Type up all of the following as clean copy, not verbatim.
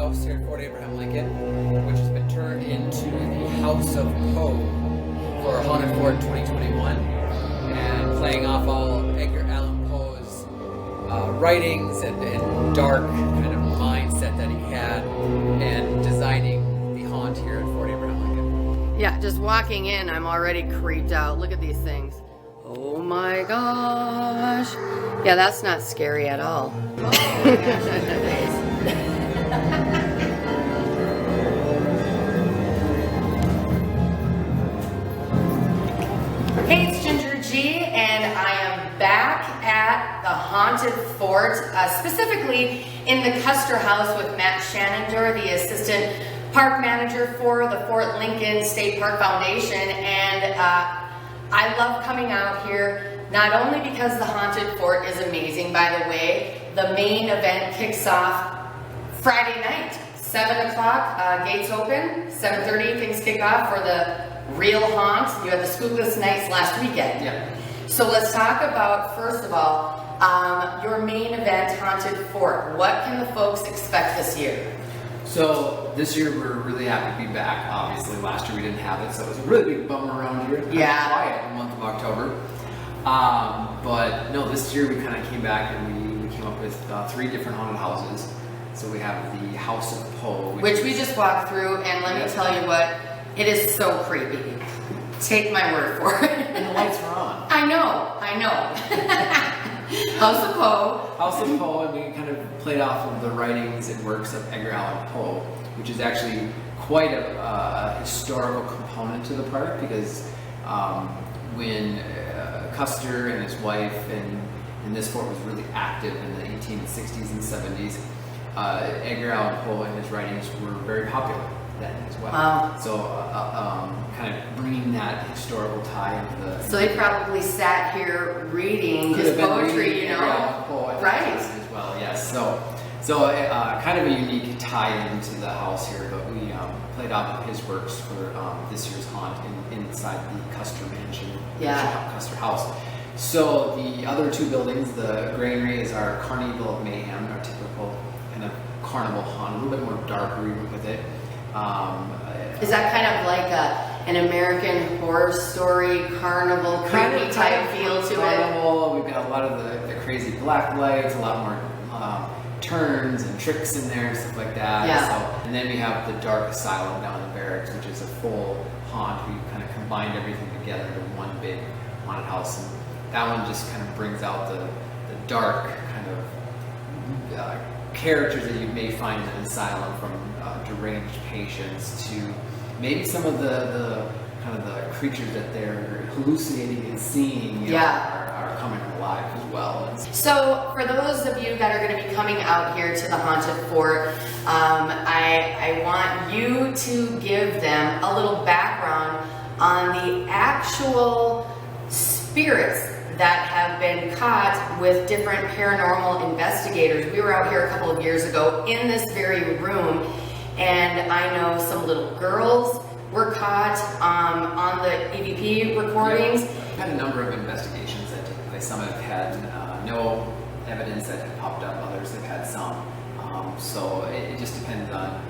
House here at Fort Abraham Lincoln, which has been turned into the House of Poe for Haunted Fort 2021, and playing off all Edgar Allan Poe's writings and dark kind of mindset that he had, and designing the haunt here at Fort Abraham Lincoln. Yeah, just walking in, I'm already creeped out. Look at these things. Oh my gosh. Yeah, that's not scary at all. Hey, it's Ginger G, and I am back at the Haunted Fort, specifically in the Custer House with Matt Shannondor, the assistant park manager for the Fort Lincoln State Park Foundation. And I love coming out here, not only because the Haunted Fort is amazing. By the way, the main event kicks off Friday night, 7 o'clock, gates open, 7:30, things kick off for the real haunt. You had the Spookless Nights last weekend. Yeah. So let's talk about, first of all, your main event, Haunted Fort. What can the folks expect this year? So this year we're really happy to be back. Obviously last year we didn't have it, so it was a really big bummer around here. Yeah. Quiet in the month of October. But no, this year we kind of came back and we came up with 3 different haunted houses. So we have the House of Poe, Which we just walked through, and let me tell you what, it is so creepy. Take my word for it. And the lights are on. I know. House of Poe. House of Poe, and we kind of played off of the writings and works of Edgar Allan Poe, which is actually quite a historical component to the park, because when Custer and his wife and this fort was really active in the 1860s and 70s, Edgar Allan Poe and his writings were very popular then as well. Wow. So kind of bringing that historical tie into the... So they probably sat here reading his poetry, you know? Right. As well, yes. So kind of a unique tie-in to the house here, but we played off of his works for this year's haunt inside the Custer Mansion, Custer House. So the other 2 buildings, the granary is our Carnival of Mayhem, our typical kind of carnival haunt, a little bit more darker even with it. Is that kind of like an American Horror Story carnival, creepy type feel to it? We've got a lot of the crazy black lights, a lot more turns and tricks in there and stuff like that. Yeah. So, and then we have the Dark Asylum down in the barracks, which is a full haunt. We kind of combined everything together into one big haunted house, and that one just kind of brings out the dark kind of characters that you may find in an asylum, from deranged patients to maybe some of the kind of the creatures that they're hallucinating and seeing, you know, are coming alive as well. So for those of you that are going to be coming out here to the Haunted Fort, I want you to give them a little background on the actual spirits that have been caught with different paranormal investigators. We were out here a couple of years ago in this very room, and I know some little girls were caught on the EVP recordings. Yeah. We've had a number of investigations that take place. Some have had no evidence that have popped up, others have had some. So it just depends on,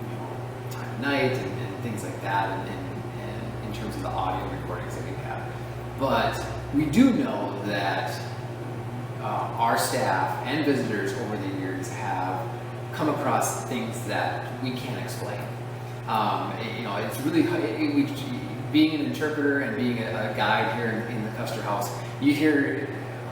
you know, time of night and things like that, and in terms of the audio recordings that we have. But we do know that our staff and visitors over the years have come across things that we can't explain. You know, it's really, being an interpreter and being a guide here in the Custer House, you hear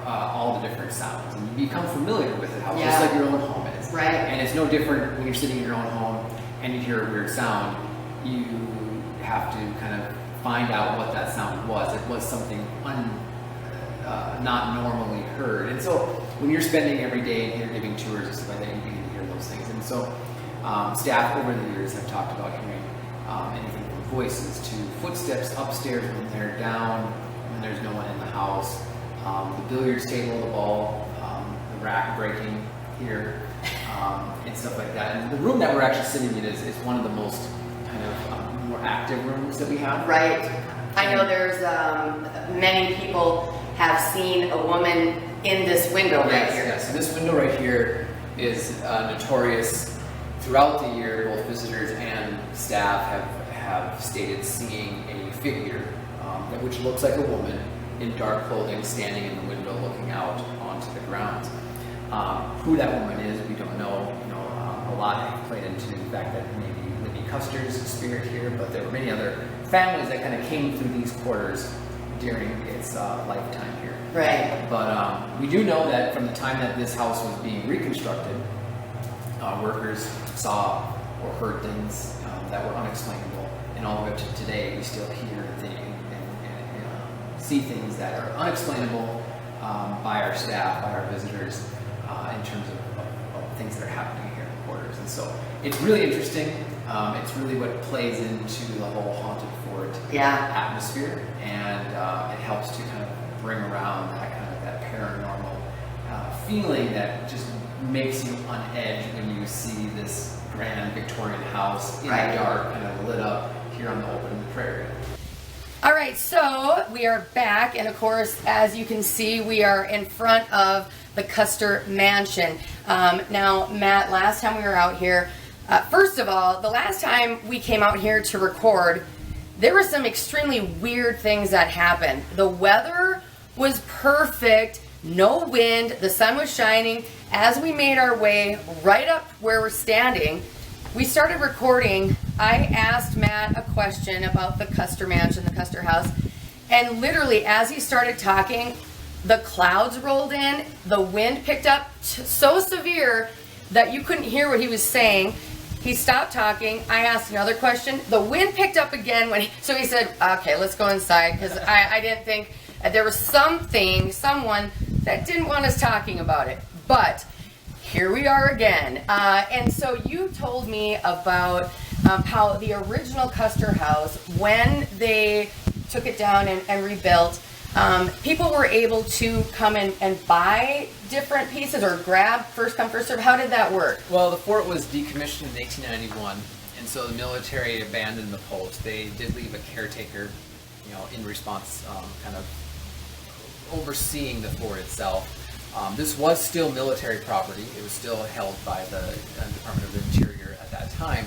all the different sounds, and you become familiar with it, just like your own home is. Right. And it's no different when you're sitting in your own home and you hear a weird sound. You have to kind of find out what that sound was. It was something not normally heard. And so when you're spending every day and you're giving tours and stuff like that, you begin to hear those things. And so staff over the years have talked about hearing anything from voices to footsteps upstairs when they're down, when there's no one in the house, the billiards table, the ball, the rack breaking here, and stuff like that. And the room that we're actually sitting in is one of the most kind of more active rooms that we have. Right. I know there's many people have seen a woman in this window right here. Yes. So this window right here is notorious throughout the year, both visitors and staff have stated seeing a figure which looks like a woman in dark clothing standing in the window looking out onto the grounds. Who that woman is, we don't know. A lot played into the fact that maybe Libby Custer's spirit here, but there were many other families that kind of came through these quarters during its lifetime here. Right. But we do know that from the time that this house was being reconstructed, workers saw or heard things that were unexplainable, and all the way up to today, we still hear things and see things that are unexplainable by our staff, by our visitors, in terms of things that are happening here in the quarters. And so it's really interesting. It's really what plays into the whole haunted fort atmosphere, and it helps to kind of bring around that paranormal feeling that just makes you on edge when you see this grand Victorian house in the dark, kind of lit up here on the open prairie. All right, so we are back, and of course, as you can see, we are in front of the Custer Mansion. Now, Matt, last time we were out here, first of all, the last time we came out here to record, there were some extremely weird things that happened. The weather was perfect, no wind, the sun was shining. As we made our way right up where we're standing, we started recording. I asked Matt a question about the Custer Mansion, the Custer House, and literally as he started talking, the clouds rolled in, the wind picked up so severe that you couldn't hear what he was saying. He stopped talking. I asked another question. The wind picked up again so he said, okay, let's go inside, because I didn't think there was someone that didn't want us talking about it. But here we are again. And so you told me about how the original Custer House, when they took it down and rebuilt, people were able to come in and buy different pieces or grab first come, first serve. How did that work? Well, the fort was decommissioned in 1891, and so the military abandoned the post. They did leave a caretaker, in response, kind of overseeing the fort itself. This was still military property. It was still held by the Department of the Interior at that time.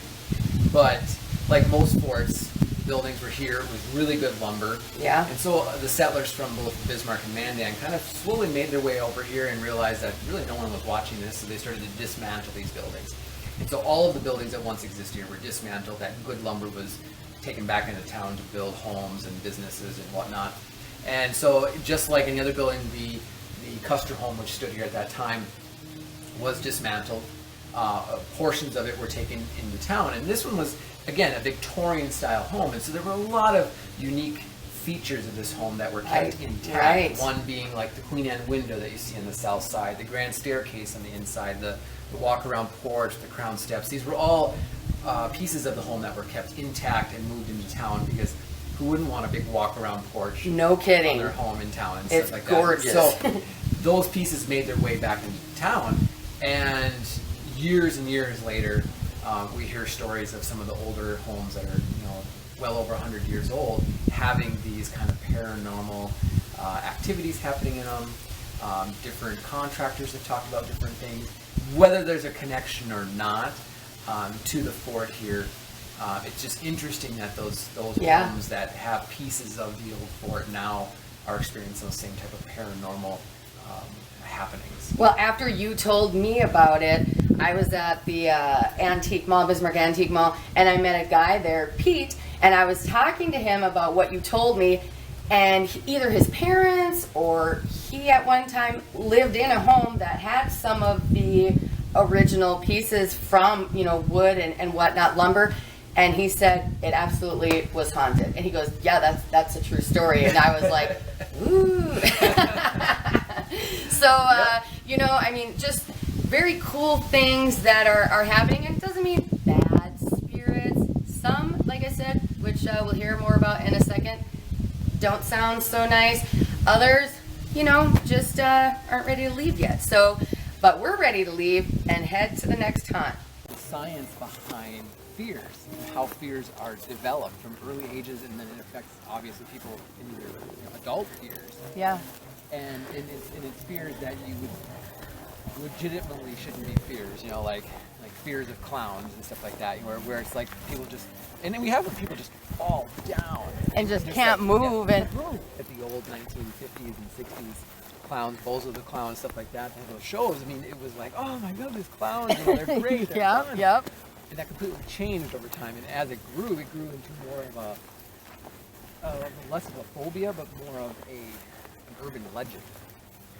But like most forts, buildings were here with really good lumber. Yeah. And so the settlers from both Bismarck and Mandan kind of slowly made their way over here and realized that really no one was watching this, so they started to dismantle these buildings. And so all of the buildings that once existed here were dismantled. That good lumber was taken back into town to build homes and businesses and whatnot. And so just like any other building, the Custer home, which stood here at that time, was dismantled. Portions of it were taken into town, and this one was, again, a Victorian style home, and so there were a lot of unique features of this home that were kept intact. Right. One being like the Queen Anne window that you see on the south side, the grand staircase on the inside, the walk-around porch, the crown steps. These were all pieces of the home that were kept intact and moved into town, because who wouldn't want a big walk-around porch? No kidding. On their home in town and It's stuff like gorgeous. that. So those pieces made their way back into town, and years and years later, we hear stories of some of the older homes that are, well over 100 years old, having these kind of paranormal activities happening in them. Different contractors have talked about different things. Whether there's a connection or not to the fort here, it's just interesting that those homes that have pieces of the old fort now are experiencing those same type of paranormal happenings. Well, after you told me about it, I was at the antique mall, Bismarck Antique Mall, and I met a guy there, Pete, and I was talking to him about what you told me, and either his parents or he at one time lived in a home that had some of the original pieces from, wood and whatnot, lumber. And he said it absolutely was haunted. And he goes, yeah, that's a true story. And I was like, ooh. So, just very cool things that are happening. And it doesn't mean bad spirits. Some, like I said, which we'll hear more about in a second, don't sound so nice. Others, just aren't ready to leave yet. So, but we're ready to leave and head to the next haunt. Science behind fears, how fears are developed from early ages, and then it affects obviously people in their adult years. Yeah. And it's fears that you would legitimately shouldn't be fears, you know, like fears of clowns and stuff like that, where it's like people just, and then we have when people just fall down and just can't move. And at the old 1950s and 60s clowns, Bozo the Clown, stuff like that, and those shows, I mean, it was like, oh my goodness, clowns, you know, they're great, they're fun. Yep. And that completely changed over time, and as it grew into more of less of a phobia, but more of an urban legend.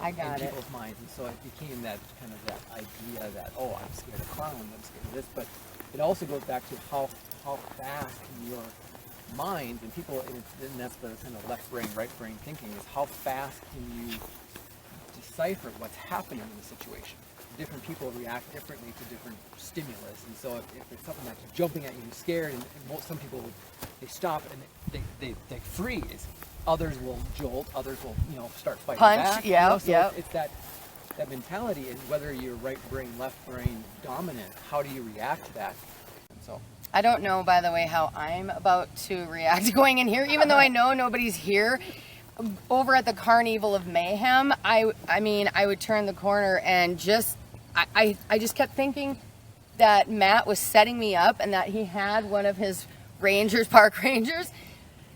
I got in it. people's minds, and so it became that kind of that idea that, oh, I'm scared of clowns, I'm scared of this, but it also goes back to how fast can your mind, and people, and that's the kind of left brain, right brain thinking, is how fast can you decipher what's happening in the situation. Different people react differently to different stimulus, and so if it's something that's jumping at you and scared, and some people they stop and they freeze. Others will jolt. Others will, you know, start fighting back. Yeah, so it's that mentality, and whether you're right brain, left brain dominant, how do you react to that? And so I don't know, by the way, how I'm about to react going in here, even though I know nobody's here. Over at the Carnival of Mayhem, I mean, I would turn the corner and I just kept thinking that Matt was setting me up, and that he had one of his park rangers,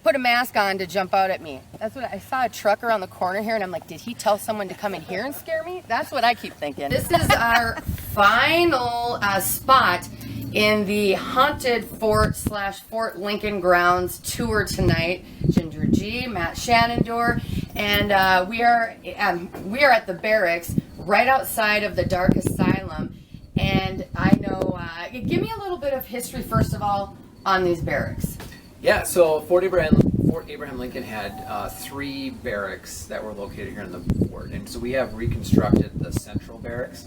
put a mask on to jump out at me. That's what I saw, a truck around the corner here, and I'm like, did he tell someone to come in here and scare me? That's what I keep thinking. This is our final spot in the Haunted Fort / Fort Lincoln Grounds tour tonight. Ginger G, Matt Shannondor, and we are at the barracks right outside of the Dark Asylum. And I know, give me a little bit of history first of all on these barracks. Yeah, so Fort Abraham Lincoln had 3 barracks that were located here in the fort, and so we have reconstructed the central barracks,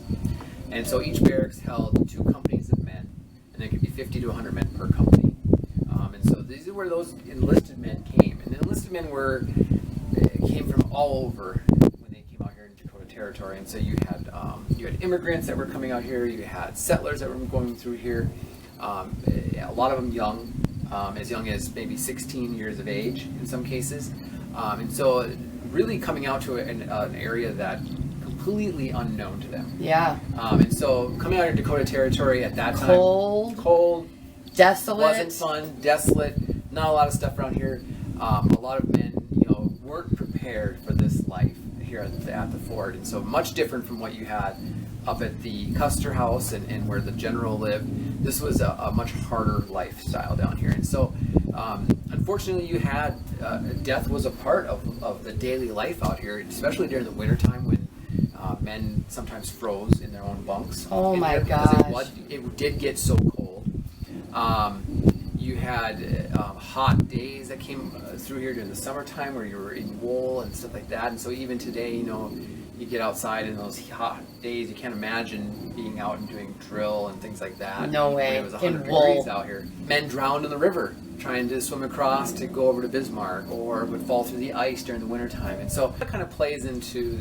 and so each barracks held 2 companies of men, and there could be 50 to 100 men per company, and so these are where those enlisted men came, and the enlisted men came from all over when they came out here in Dakota Territory, and so you had immigrants that were coming out here, you had settlers that were going through here, a lot of them young as maybe 16 years of age in some cases, and so really coming out to an area that completely unknown to them. Yeah. And so coming out of Dakota Territory at that time, cold, desolate, wasn't fun, desolate, not a lot of stuff around here. A lot of men, you know, weren't prepared for this life here at the fort, and so much different from what you had up at the Custer House and where the general lived. This was a much harder lifestyle down here, and so unfortunately you had death was a part of the daily life out here, especially during the wintertime when men sometimes froze in their own bunks. Oh my gosh. It did get so cold. You had hot days that came through here during the summertime where you were in wool and stuff like that, and so even today, you know, you get outside in those hot days, you can't imagine being out and doing drill and things like that. No way. It was 100 degrees out here. Men drowned in the river trying to swim across to go over to Bismarck, or would fall through the ice during the wintertime. And so that kind of plays into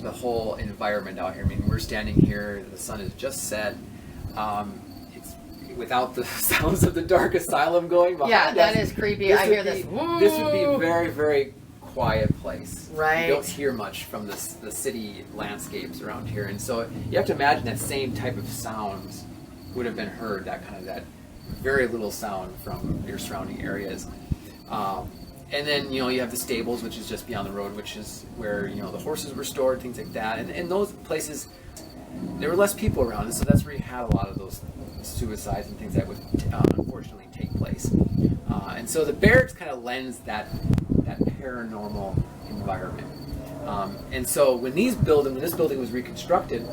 the whole environment out here. I mean, we're standing here, the sun is just set. It's without the sounds of the Dark Asylum going behind us. Yeah, that is creepy. I hear this. This would be a very, very quiet place. Right. You don't hear much from the city landscapes around here, and so you have to imagine that same type of sounds would have been heard, that very little sound from your surrounding areas. And then, you know, you have the stables, which is just beyond the road, which is where, you know, the horses were stored, things like that. And those places, there were less people around, and so that's where you had a lot of those suicides and things that would unfortunately take place. And so the barracks kind of lends that paranormal environment. And so when this building was reconstructed,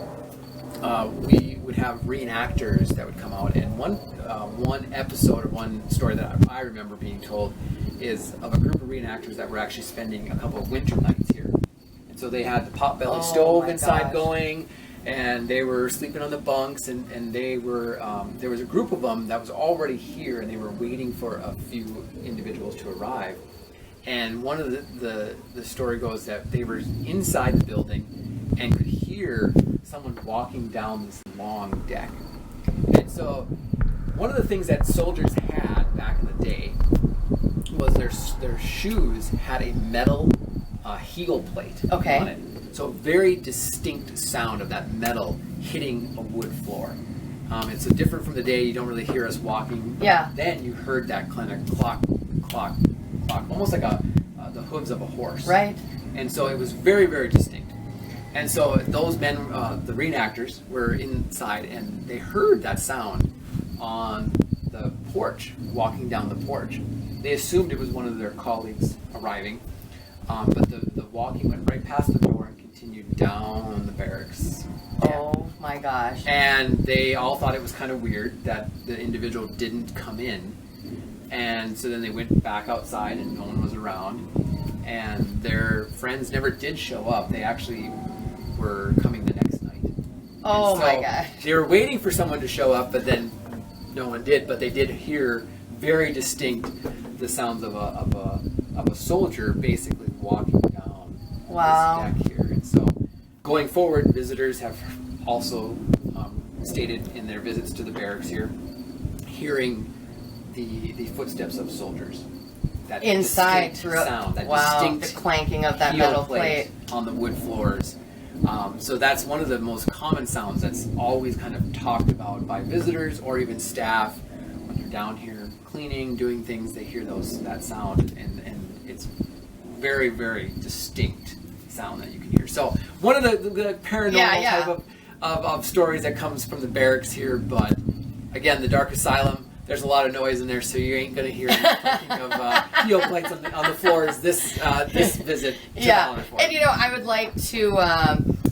we would have reenactors that would come out, and one episode or one story that I remember being told is of a group of reenactors that were actually spending a couple of winter nights here. And so they had the potbelly stove inside going, and they were sleeping on the bunks, and they were there was a group of them that was already here, and they were waiting for a few individuals to arrive. And one of the story goes that they were inside the building and could hear someone walking down this long deck. And so one of the things that soldiers had back in the day was their shoes had a metal heel plate on it. So very distinct sound of that metal hitting a wood floor. It's so different from the day. You don't really hear us walking. Yeah. Then you heard that kind of clock, clock, clock, almost like the hooves of a horse. Right. And so it was very, very distinct. And so those men, the reenactors, were inside, and they heard that sound on the porch, walking down the porch. They assumed it was one of their colleagues arriving, but the walking went right past the door and continued down the barracks. Oh my gosh. And they all thought it was kind of weird that the individual didn't come in. And so then they went back outside and no one was around. And their friends never did show up. They actually were coming the next night. Oh And so my gosh. they were waiting for someone to show up, but then no one did. But they did hear very distinct the sounds of a soldier basically walking down Wow. this deck here. And so going forward, visitors have also stated in their visits to the barracks here, hearing the footsteps of soldiers. That Inside distinct through sound, that wow, distinct the clanking of that heel metal plate. on the wood floors. So that's one of the most common sounds that's always kind of talked about by visitors or even staff. When they're down here cleaning, doing things, they hear that sound, and it's very, very distinct sound that you can hear. So one of the paranormal type of stories that comes from the barracks here, but again, the dark asylum, there's a lot of noise in there, so you ain't going to hear any clicking of heel plates on the floors this visit to the haunted fort. And I would like to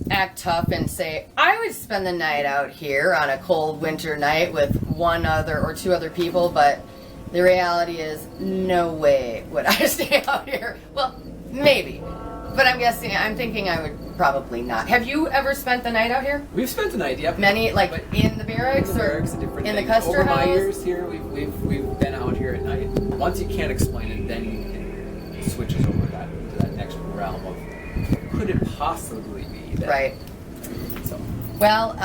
act tough and say I would spend the night out here on a cold winter night with one other or two other people, but the reality is no way would I stay out here. Well, maybe. But I'm thinking I would probably not. Have you ever spent the night out here? We've spent the night, yep. Many, like in the barracks, In the or barracks, different in the things. Custer Over House? my years here, we've been out here at night. Once you can't explain it, then it switches over to that next realm of could it possibly be that? Right. So Well,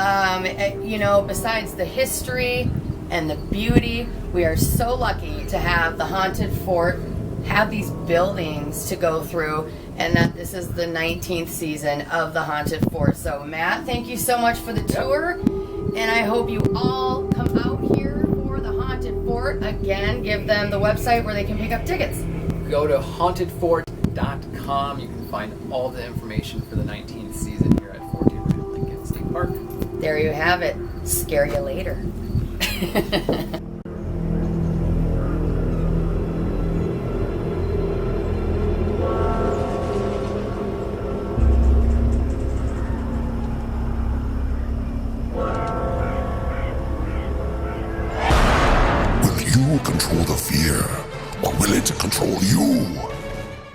besides the history and the beauty, we are so lucky to have the haunted fort, have these buildings to go through, and that this is the 19th season of the haunted fort. So Matt, thank you so much for the tour, and I hope you all come out here for the haunted fort. Again, give them the website where they can pick up tickets. go to hauntedfort.com. You can find all the information for the 19th season here at Fort Abraham Lincoln State Park. There you have it. Scare you later. Will you control the fear, or will it control you?